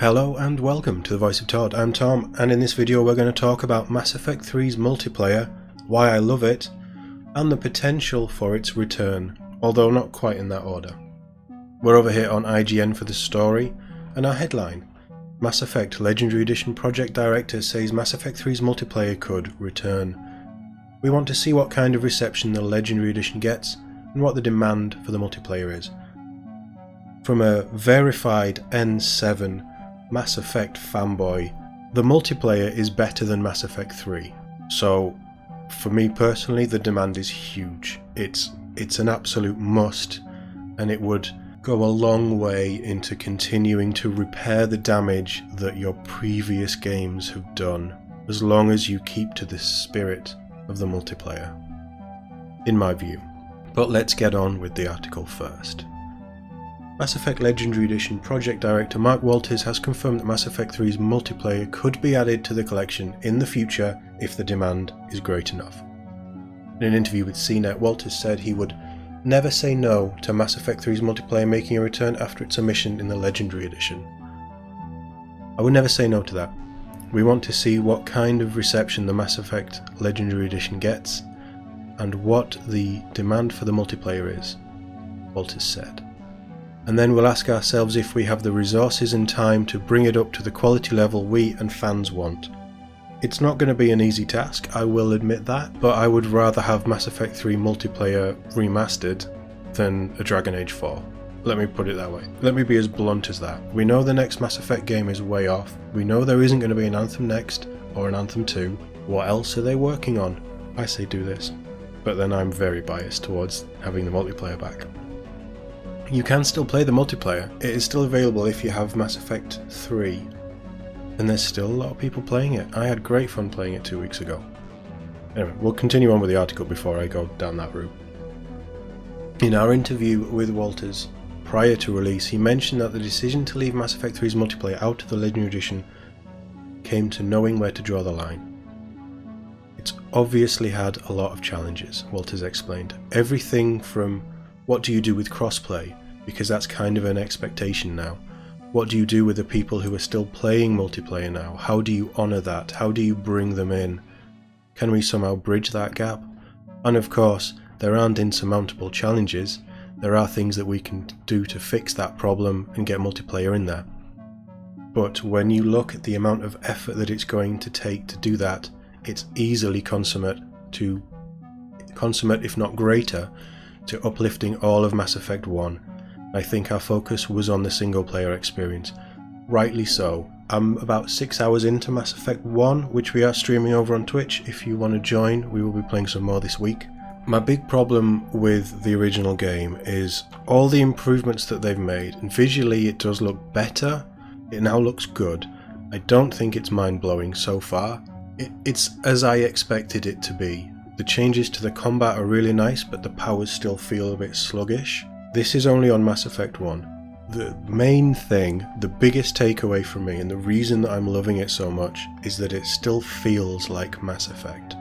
Hello and welcome to the Voice of TOD. I'm Tom, and in this video we're going to talk about Mass Effect 3's multiplayer, why I love it, and the potential for its return, although not quite in that order. We're over here on IGN for the story, and our headline: Mass Effect Legendary Edition Project Director says Mass Effect 3's multiplayer could return. We want to see what kind of reception the Legendary Edition gets, and what the demand for the multiplayer is. From a verified N7 Mass Effect fanboy, the multiplayer is better than Mass Effect 3. So, for me personally, the demand is huge. It's an absolute must, and it would go a long way into continuing to repair the damage that your previous games have done, as long as you keep to the spirit of the multiplayer, in my view. But let's get on with the article first. Mass Effect Legendary Edition Project Director Mark Walters has confirmed that Mass Effect 3's multiplayer could be added to the collection in the future if the demand is great enough. In an interview with CNET, Walters said he would never say no to Mass Effect 3's multiplayer making a return after its omission in the Legendary Edition. I would never say no to that. We want to see what kind of reception the Mass Effect Legendary Edition gets, and what the demand for the multiplayer is, Walters said. And then we'll ask ourselves if we have the resources and time to bring it up to the quality level we and fans want. It's not going to be an easy task, I will admit that, but I would rather have Mass Effect 3 multiplayer remastered than a Dragon Age 4. Let me put it that way. Let me be as blunt as that. We know the next Mass Effect game is way off. We know there isn't going to be an Anthem next, or an Anthem 2. What else are they working on? I say do this. But then I'm very biased towards having the multiplayer back. You can still play the multiplayer. It is still available if you have Mass Effect 3. And there's still a lot of people playing it. I had great fun playing it 2 weeks ago. Anyway, we'll continue on with the article before I go down that route. In our interview with Walters prior to release, he mentioned that the decision to leave Mass Effect 3's multiplayer out of the Legendary Edition came to knowing where to draw the line. It's obviously had a lot of challenges, Walters explained. Everything from what do you do with crossplay, because that's kind of an expectation now. What do you do with the people who are still playing multiplayer now? How do you honour that? How do you bring them in? Can we somehow bridge that gap? And of course, there aren't insurmountable challenges. There are things that we can do to fix that problem and get multiplayer in there. But when you look at the amount of effort that it's going to take to do that, it's easily consummate, if not greater, to uplifting all of Mass Effect 1. I think our focus was on the single player experience. Rightly so. I'm about 6 hours into Mass Effect 1, which we are streaming over on Twitch. If you want to join, we will be playing some more this week. My big problem with the original game is all the improvements that they've made, and visually it does look better. It now looks good. I don't think it's mind-blowing so far. It's as I expected it to be. The changes to the combat are really nice, but the powers still feel a bit sluggish. This is only on Mass Effect 1. The main thing, the biggest takeaway from me, and the reason that I'm loving it so much, is that it still feels like Mass Effect.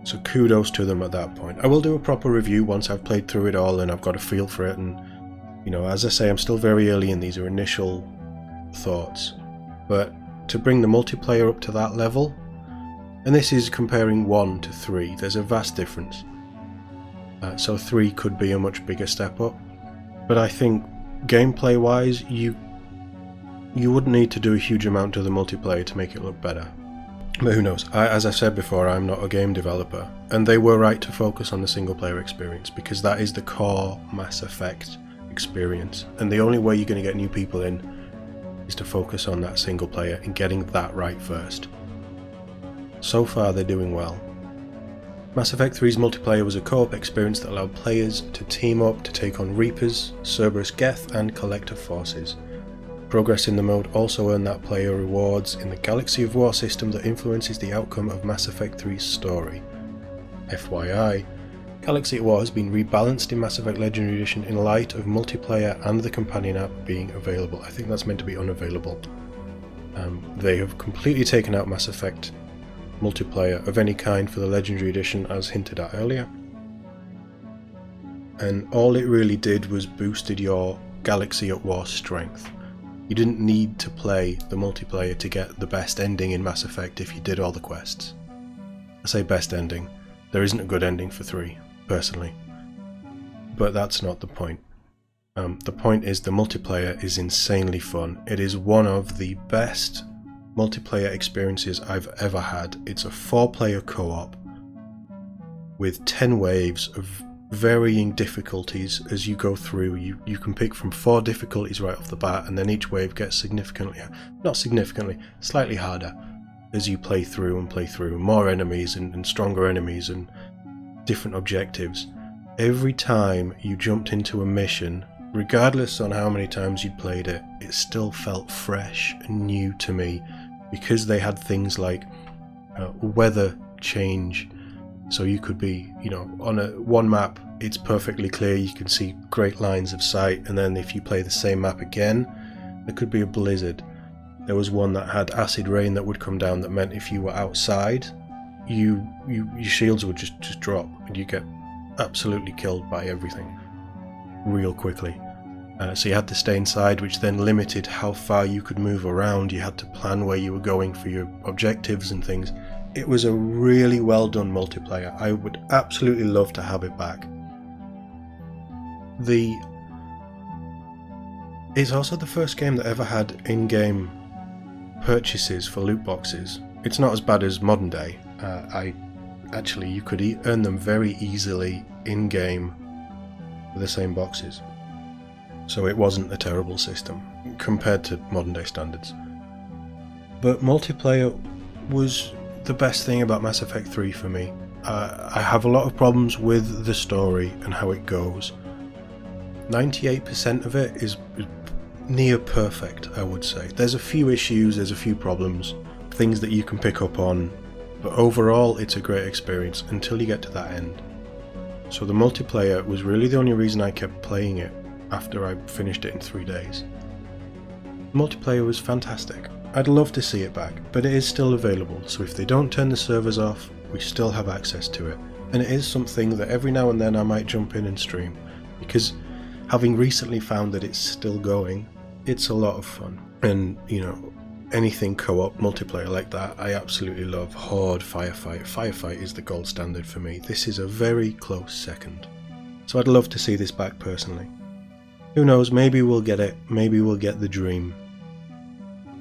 So kudos to them at that point. I will do a proper review once I've played through it all and I've got a feel for it, and as I say, I'm still very early in these are initial thoughts. But to bring the multiplayer up to that level, and this is comparing 1 to 3, there's a vast difference. So 3 could be a much bigger step up. But I think gameplay wise, you wouldn't need to do a huge amount to the multiplayer to make it look better. But who knows, as I said before, I'm not a game developer, and they were right to focus on the single player experience, because that is the core Mass Effect experience, and the only way you're going to get new people in is to focus on that single player and getting that right first. So far they're doing well. Mass Effect 3's multiplayer was a co-op experience that allowed players to team up to take on Reapers, Cerberus Geth and Collective forces. Progress in the mode also earned that player rewards in the Galaxy of War system that influences the outcome of Mass Effect 3's story. FYI, Galaxy of War has been rebalanced in Mass Effect Legendary Edition in light of multiplayer and the companion app being available. I think that's meant to be unavailable. They have completely taken out Mass Effect multiplayer of any kind for the Legendary Edition, as hinted at earlier. And all it really did was boosted your Galaxy at War strength. You didn't need to play the multiplayer to get the best ending in Mass Effect if you did all the quests. I say best ending. There isn't a good ending for 3, personally. But that's not the point. The point is the multiplayer is insanely fun. It is one of the best multiplayer experiences I've ever had. It's a 4-player co-op with 10 waves of varying difficulties as you go through. You can pick from 4 difficulties right off the bat, and then each wave gets slightly harder as you play through. More enemies and stronger enemies and different objectives. Every time you jumped into a mission, regardless on how many times you'd played it, it still felt fresh and new to me, because they had things like weather change. So you could be, on one map, it's perfectly clear, you can see great lines of sight, and then if you play the same map again, there could be a blizzard. There was one that had acid rain that would come down that meant if you were outside, your shields would just drop, and you get absolutely killed by everything real quickly. So you had to stay inside, which then limited how far you could move around. You had to plan where you were going for your objectives and things. It was a really well done multiplayer. I would absolutely love to have it back. It's also the first game that ever had in-game purchases for loot boxes. It's not as bad as modern day. You could earn them very easily in-game for the same boxes. So it wasn't a terrible system compared to modern day standards. But multiplayer was the best thing about Mass Effect 3 for me. I have a lot of problems with the story and how it goes. 98% of it is near perfect, I would say. There's a few issues, there's a few problems, things that you can pick up on, but overall it's a great experience until you get to that end. So the multiplayer was really the only reason I kept playing it after I finished it in 3 days. The multiplayer was fantastic. I'd love to see it back, but it is still available, so if they don't turn the servers off, we still have access to it. And it is something that every now and then I might jump in and stream, because having recently found that it's still going, it's a lot of fun. And, anything co-op multiplayer like that, I absolutely love. Horde, Firefight. Firefight is the gold standard for me. This is a very close second. So I'd love to see this back personally. Who knows, maybe we'll get it, maybe we'll get the dream.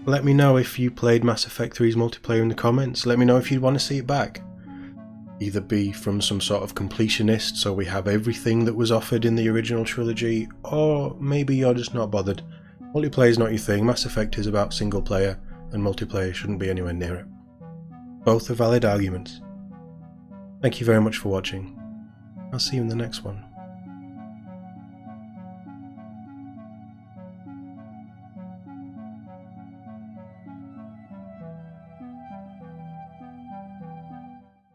Let me know if you played Mass Effect 3's multiplayer in the comments. Let me know if you'd want to see it back. Either be from some sort of completionist, so we have everything that was offered in the original trilogy, or maybe you're just not bothered. Multiplayer is not your thing. Mass Effect is about single player, and multiplayer shouldn't be anywhere near it. Both are valid arguments. Thank you very much for watching. I'll see you in the next one.